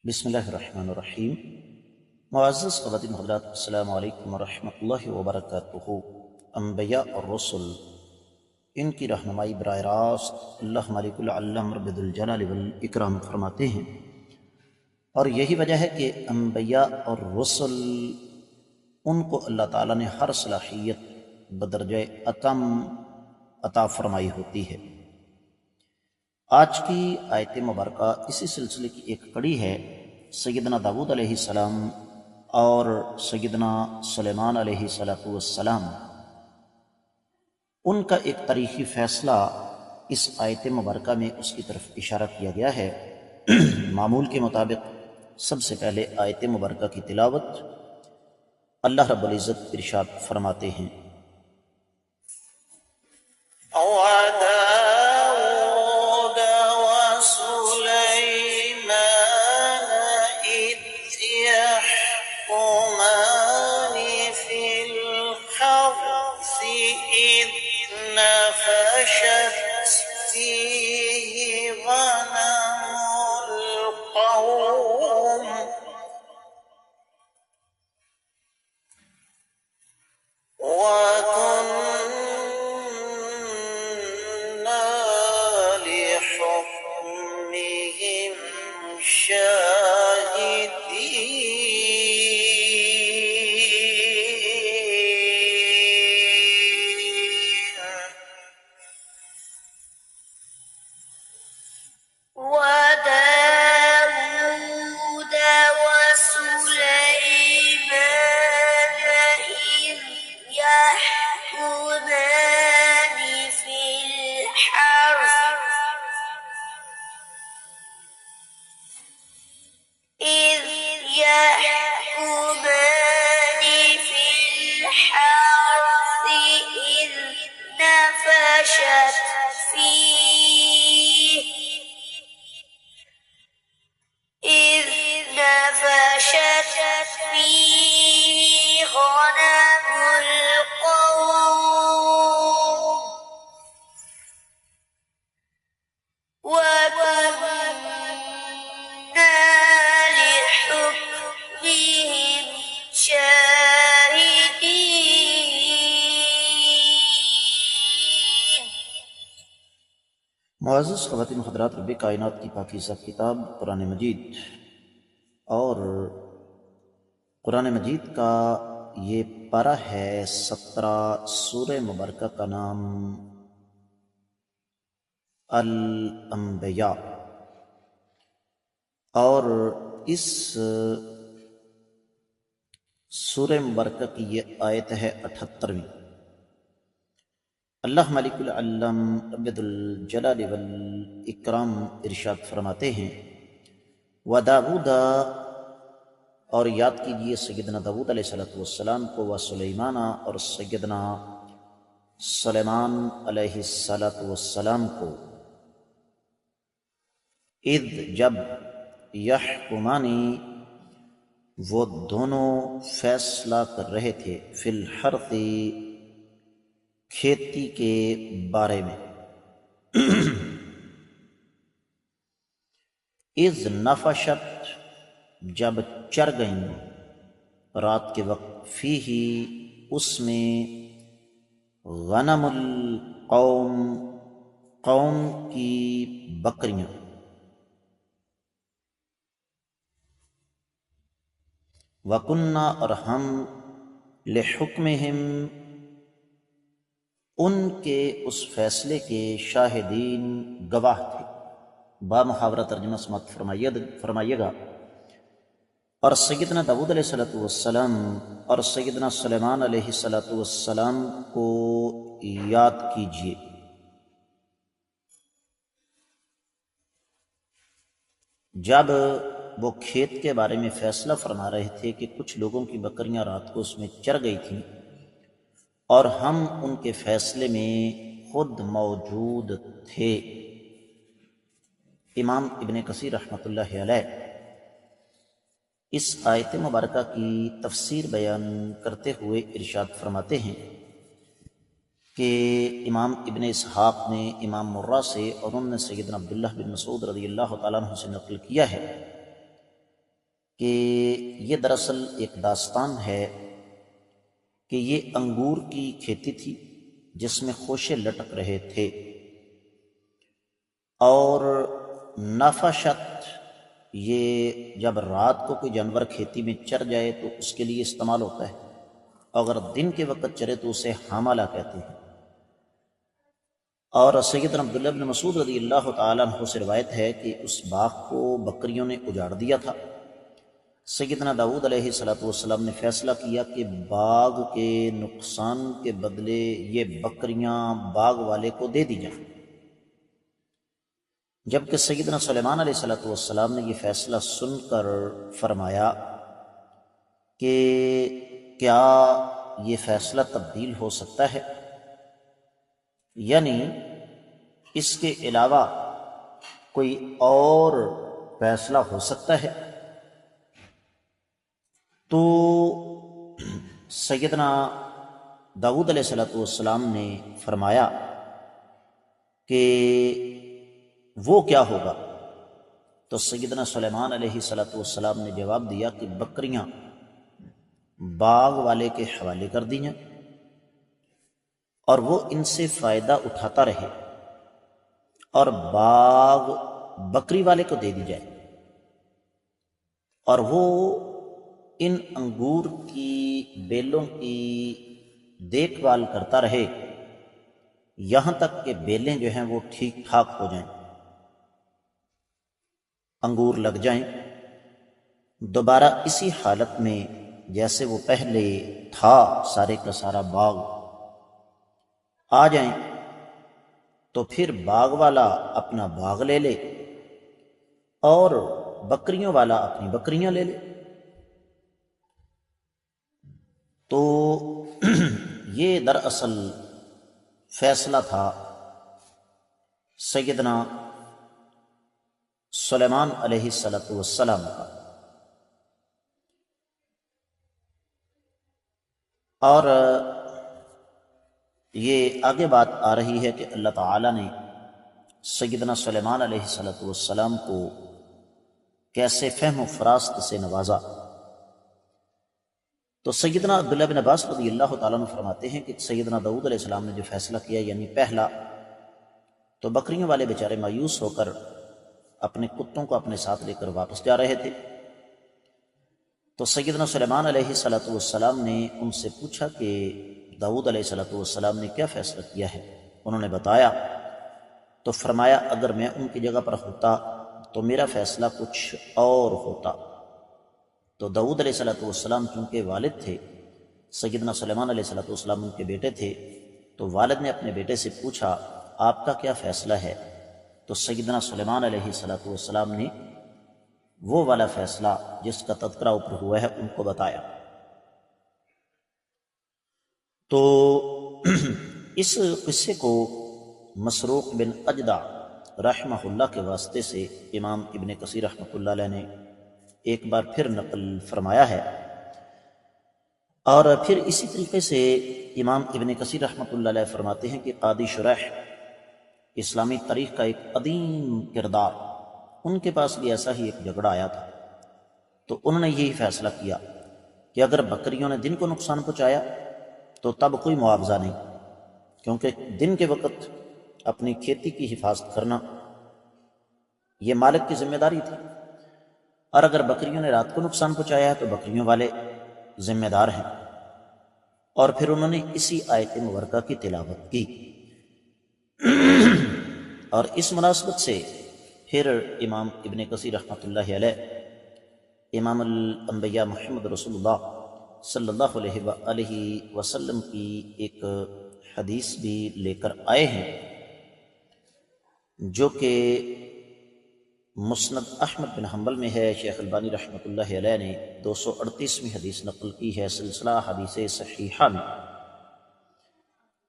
بسم اللہ الرحمن الرحیم۔ معزز خواتین حضرات، السلام علیکم ورحمۃ اللہ وبرکاتہ۔ انبیاء اور رسل، ان کی رہنمائی براہ راست اللہ مالک العلم رب الجلال والاکرام فرماتے ہیں، اور یہی وجہ ہے کہ انبیاء اور رسل ان کو اللہ تعالیٰ نے ہر صلاحیت بدرجہ اتم عطا فرمائی ہوتی ہے۔ آج کی آیت مبارکہ اسی سلسلے کی ایک کڑی ہے۔ سیدنا داؤد علیہ السلام اور سیدنا سلیمان علیہ السلام، ان کا ایک تاریخی فیصلہ اس آیت مبارکہ میں اس کی طرف اشارہ کیا گیا ہے۔ معمول کے مطابق سب سے پہلے آیت مبارکہ کی تلاوت اللہ رب العزت ارشاد فرماتے ہیں، نفشت فيه غنم القوم وكنا لحكمهم شاهدين وداود وسليمان إذ يحكمان في الحرث إذ نفشت فيه غنم القوم وكنا لحكمهم شاهدين۔ معزز خواتین حضرات، رب کائنات کی پاکیزہ کتاب قرآن مجید، اور قرآن مجید کا یہ پارہ ہے 17، سورہ مبارکہ کا نام الانبیاء، اور اس سورہ مبارکہ کی یہ آیت ہے 78۔ اللہ مالک العلم رب الجلال والاکرام ارشاد فرماتے ہیں، وداود، اور یاد کیجئے سیدنا داؤد علیہ السلام کو، وسلیمان، اور سیدنا سلیمان علیہ السلام کو، اذ، جب، یحکمانی، وہ دونوں فیصلہ کر رہے تھے، فی الحرث، کھیتی کے بارے میں، اذ نفشت، جب چر گئیں، رات کے وقت، فیہ، اس میں، غنم القوم، قوم کی بکریاں، وَكُنَّا، اور ہم، لحکمہم، ان کے اس فیصلے کے، شاہدین، گواہ تھے۔ با محاورہ ترجمہ سماعت فرمائیے گا۔ اور سیدنا داؤد علیہ السلام اور سیدنا سلیمان علیہ السلام کو یاد کیجیے۔ جب وہ کھیت کے بارے میں فیصلہ فرما رہے تھے کہ کچھ لوگوں کی بکریاں رات کو اس میں چر گئی تھیں، اور ہم ان کے فیصلے میں خود موجود تھے۔ امام ابن کثیر رحمۃ اللہ علیہ اس آیت مبارکہ کی تفسیر بیان کرتے ہوئے ارشاد فرماتے ہیں کہ امام ابن اسحاق نے امام مرہ سے، اور انہوں نے سیدنا عبداللہ بن مسعود رضی اللہ تعالیٰ عنہ سے نقل کیا ہے کہ یہ دراصل ایک داستان ہے کہ یہ انگور کی کھیتی تھی جس میں خوشے لٹک رہے تھے، اور نافاشت یہ جب رات کو کوئی جانور کھیتی میں چر جائے تو اس کے لیے استعمال ہوتا ہے، اگر دن کے وقت چرے تو اسے حاملہ کہتے ہیں۔ اور سیدنا عبداللہ بن مسعود رضی اللہ تعالیٰ عنہ سے روایت ہے کہ اس باغ کو بکریوں نے اجاڑ دیا تھا۔ سیدنا داؤد علیہ السلام نے فیصلہ کیا کہ باغ کے نقصان کے بدلے یہ بکریاں باغ والے کو دے دی جائیں، جبکہ سیدنا سلیمان علیہ السلام نے یہ فیصلہ سن کر فرمایا کہ کیا یہ فیصلہ تبدیل ہو سکتا ہے، یعنی اس کے علاوہ کوئی اور فیصلہ ہو سکتا ہے؟ تو سیدنا داؤد علیہ السلام نے فرمایا کہ وہ کیا ہوگا؟ تو سیدنا سلیمان علیہ السلام نے جواب دیا کہ بکریاں باغ والے کے حوالے کر دی جائیں اور وہ ان سے فائدہ اٹھاتا رہے، اور باغ بکری والے کو دے دی جائے، اور وہ ان انگور کی بیلوں کی دیکھ بھال کرتا رہے یہاں تک کہ بیلیں جو ہیں وہ ٹھیک ٹھاک ہو جائیں، انگور لگ جائیں، دوبارہ اسی حالت میں جیسے وہ پہلے تھا سارے کا سارا باغ آ جائیں، تو پھر باغ والا اپنا باغ لے لے اور بکریوں والا اپنی بکریاں لے لے۔ تو یہ دراصل فیصلہ تھا سیدنا سلیمان علیہ السلام کا۔ اور یہ آگے بات آ رہی ہے کہ اللہ تعالیٰ نے سیدنا سلیمان علیہ السلام کو کیسے فہم و فراست سے نوازا۔ تو سیدنا عبداللہ بن عباس رضی اللہ تعالیٰ عنہ فرماتے ہیں کہ سیدنا داؤد علیہ السلام نے جو فیصلہ کیا، یعنی پہلا، تو بکریوں والے بیچارے مایوس ہو کر اپنے کتوں کو اپنے ساتھ لے کر واپس جا رہے تھے۔ تو سیدنا سلیمان علیہ السلام نے ان سے پوچھا کہ داؤد علیہ السلام نے کیا فیصلہ کیا ہے؟ انہوں نے بتایا تو فرمایا اگر میں ان کی جگہ پر ہوتا تو میرا فیصلہ کچھ اور ہوتا۔ تو داؤد علیہ السلام چونکہ والد تھے، سیدنا سلیمان علیہ السلام ان کے بیٹے تھے، تو والد نے اپنے بیٹے سے پوچھا آپ کا کیا فیصلہ ہے؟ تو سیدنا سلیمان علیہ السلام نے وہ والا فیصلہ جس کا تذکرہ اوپر ہوا ہے ان کو بتایا۔ تو اس قصے کو مسروق بن اجدع رحمہ اللہ کے واسطے سے امام ابن کثیر رحمۃ اللہ علیہ نے ایک بار پھر نقل فرمایا ہے، اور پھر اسی طریقے سے امام ابن کثیر رحمۃ اللہ علیہ فرماتے ہیں کہ قاضی شریح اسلامی تاریخ کا ایک عظیم کردار، ان کے پاس بھی ایسا ہی ایک جھگڑا آیا تھا، تو انہوں نے یہی فیصلہ کیا کہ اگر بکریوں نے دن کو نقصان پہنچایا تو تب کوئی معاوضہ نہیں، کیونکہ دن کے وقت اپنی کھیتی کی حفاظت کرنا یہ مالک کی ذمہ داری تھی، اور اگر بکریوں نے رات کو نقصان پہنچایا ہے تو بکریوں والے ذمہ دار ہیں۔ اور پھر انہوں نے اسی آیت مبارکہ کی تلاوت کی، اور اس مناسبت سے پھر امام ابن کثیر رحمۃ اللہ علیہ امام الانبیاء محمد رسول اللہ صلی اللہ علیہ وآلہ وسلم کی ایک حدیث بھی لے کر آئے ہیں، جو کہ مسند احمد بن حنبل میں ہے۔ شیخ البانی رحمۃ اللہ علیہ نے 238ویں حدیث نقل کی ہے سلسلہ حدیث صحیحہ میں۔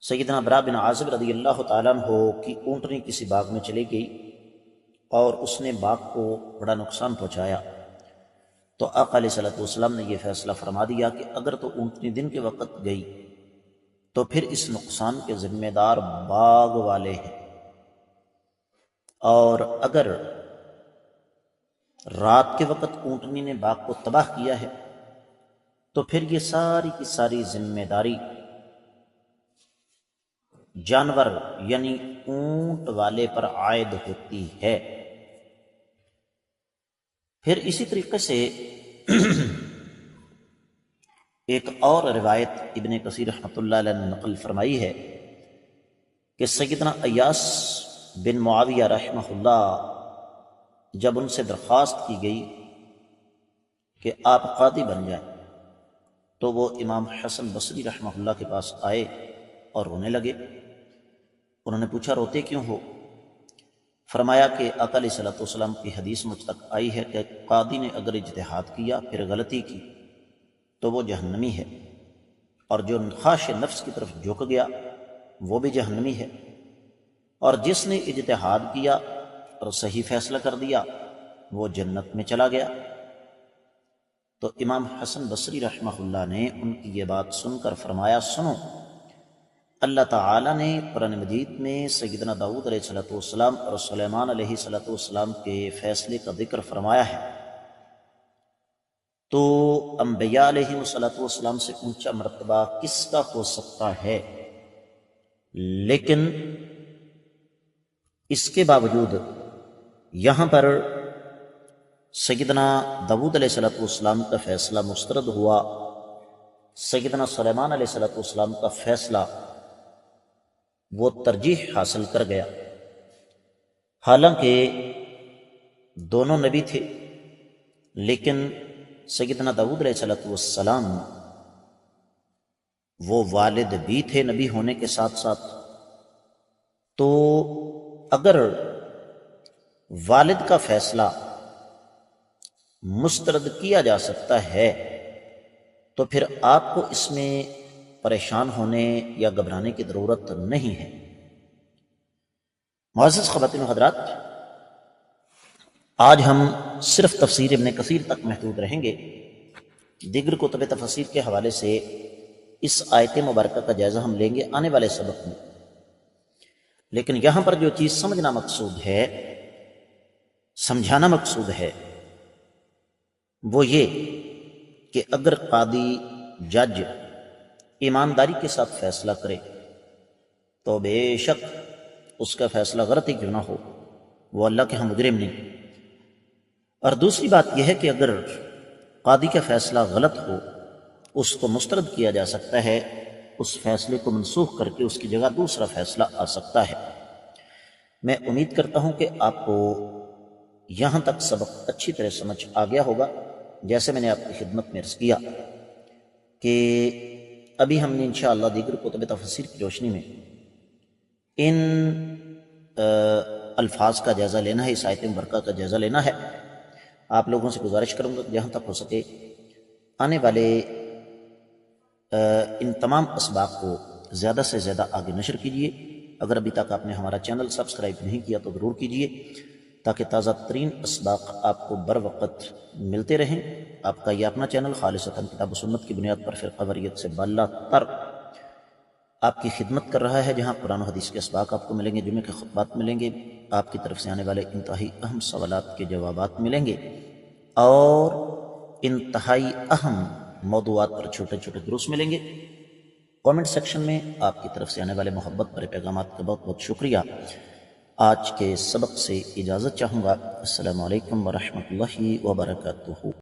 سیدنا برا بن عازب رضی اللہ تعالیٰ عنہ کی اونٹنی کسی باغ میں چلی گئی اور اس نے باغ کو بڑا نقصان پہنچایا، تو آقا علیہ السلام نے یہ فیصلہ فرما دیا کہ اگر تو اونٹنی دن کے وقت گئی تو پھر اس نقصان کے ذمہ دار باغ والے ہیں، اور اگر رات کے وقت اونٹنی نے باغ کو تباہ کیا ہے تو پھر یہ ساری کی ساری ذمہ داری جانور یعنی اونٹ والے پر عائد ہوتی ہے۔ پھر اسی طریقے سے ایک اور روایت ابن کثیر رحمۃ اللہ علیہ نے نقل فرمائی ہے کہ سیدنا ایاس بن معاویہ رحمہ اللہ جب ان سے درخواست کی گئی کہ آپ قاضی بن جائیں تو وہ امام حسن بصری رحمہ اللہ کے پاس آئے اور رونے لگے۔ انہوں نے پوچھا روتے کیوں ہو؟ فرمایا کہ آقا علیہ الصلوۃ والسلام کی حدیث مجھ تک آئی ہے کہ قاضی نے اگر اجتہاد کیا پھر غلطی کی تو وہ جہنمی ہے، اور جو خواہش نفس کی طرف جھک گیا وہ بھی جہنمی ہے، اور جس نے اجتہاد کیا اور صحیح فیصلہ کر دیا وہ جنت میں چلا گیا۔ تو امام حسن بصری رحمہ اللہ نے ان کی یہ بات سن کر فرمایا سنو، اللہ تعالیٰ نے قرآن مجید میں سیدنا داؤد علیہ السلام اور سلیمان علیہ السلام کے فیصلے کا ذکر فرمایا ہے، تو انبیاء علیہ السلام سے اونچا مرتبہ کس کا ہو سکتا ہے؟ لیکن اس کے باوجود یہاں پر سیدنا داؤد علیہ السلام کا فیصلہ مسترد ہوا، سیدنا سلیمان علیہ السلام کا فیصلہ وہ ترجیح حاصل کر گیا، حالانکہ دونوں نبی تھے، لیکن سیدنا داؤد علیہ السلام وہ والد بھی تھے نبی ہونے کے ساتھ ساتھ، تو اگر والد کا فیصلہ مسترد کیا جا سکتا ہے تو پھر آپ کو اس میں پریشان ہونے یا گھبرانے کی ضرورت نہیں ہے۔ معزز خواتین و حضرات، آج ہم صرف تفسیر ابن کثیر تک محدود رہیں گے، دیگر کتب تفسیر کے حوالے سے اس آیت مبارکہ کا جائزہ ہم لیں گے آنے والے سبق میں، لیکن یہاں پر جو چیز سمجھنا مقصود ہے، سمجھانا مقصود ہے، وہ یہ کہ اگر قاضی جج ایمانداری کے ساتھ فیصلہ کرے تو بے شک اس کا فیصلہ غلط ہی کیوں نہ ہو وہ اللہ کے ہاں مجرم نہیں۔ اور دوسری بات یہ ہے کہ اگر قاضی کا فیصلہ غلط ہو اس کو مسترد کیا جا سکتا ہے، اس فیصلے کو منسوخ کر کے اس کی جگہ دوسرا فیصلہ آ سکتا ہے۔ میں امید کرتا ہوں کہ آپ کو یہاں تک سبق اچھی طرح سمجھ آ گیا ہوگا۔ جیسے میں نے آپ کی خدمت میں عرض کیا کہ ابھی ہم نے انشاءاللہ دیگر کتب تفسیر کی روشنی میں ان الفاظ کا جائزہ لینا ہے، اس آیت مبارکہ کا جائزہ لینا ہے۔ آپ لوگوں سے گزارش کروں گا کہ جہاں تک ہو سکے آنے والے ان تمام اسباق کو زیادہ سے زیادہ آگے نشر کیجیے۔ اگر ابھی تک آپ نے ہمارا چینل سبسکرائب نہیں کیا تو ضرور کیجیے تاکہ تازہ ترین اسباق آپ کو بر وقت ملتے رہیں۔ آپ کا یہ اپنا چینل خالصتاً کتاب و سنت کی بنیاد پر فرقہ واریت سے بالا تر آپ کی خدمت کر رہا ہے، جہاں قرآن و حدیث کے اسباق آپ کو ملیں گے، جمعے کے خطبات ملیں گے، آپ کی طرف سے آنے والے انتہائی اہم سوالات کے جوابات ملیں گے، اور انتہائی اہم موضوعات پر چھوٹے چھوٹے دروس ملیں گے۔ کامنٹ سیکشن میں آپ کی طرف سے آنے والے محبت بھرے پیغامات کا بہت بہت شکریہ۔ آج کے سبق سے اجازت چاہوں گا۔ السلام علیکم ورحمۃ اللہ وبرکاتہ۔